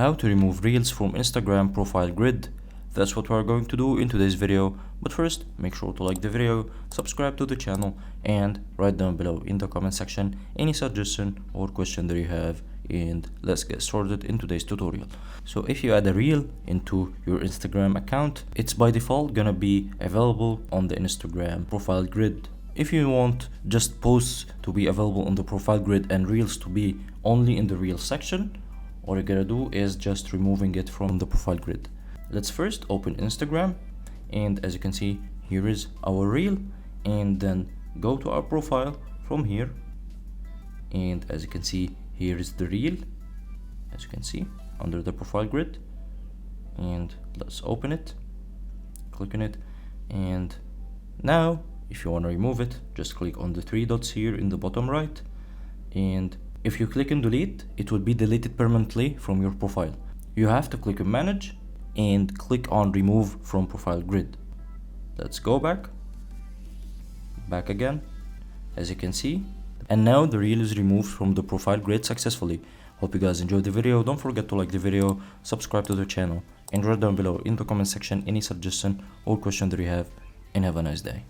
How to remove reels from Instagram profile grid. That's what we're going to do in today's video. But first, make sure to like the video, subscribe to the channel, and write down below in the comment section any suggestion or question that you have, and let's get started in today's tutorial. So if you add a reel into your Instagram account, it's by default gonna be available on the Instagram profile grid. If you want just posts to be available on the profile grid and reels to be only in the reel section, all you're gonna do is just removing it from the profile grid. Let's first open Instagram, and as you can see, here is our reel, and then go to our profile from here, and as you can see, here is the reel, as you can see, under the profile grid. And let's open it, click on it, and now if you want to remove it, just click on the three dots here in the bottom right, and if you click on delete, it will be deleted permanently from your profile. You have to click on manage and click on remove from profile grid. Let's go back again, as you can see, and now the reel is removed from the profile grid successfully. Hope you guys enjoyed the video. Don't forget to like the video, subscribe to the channel, and write down below in the comment section any suggestion or question that you have, and have a nice day.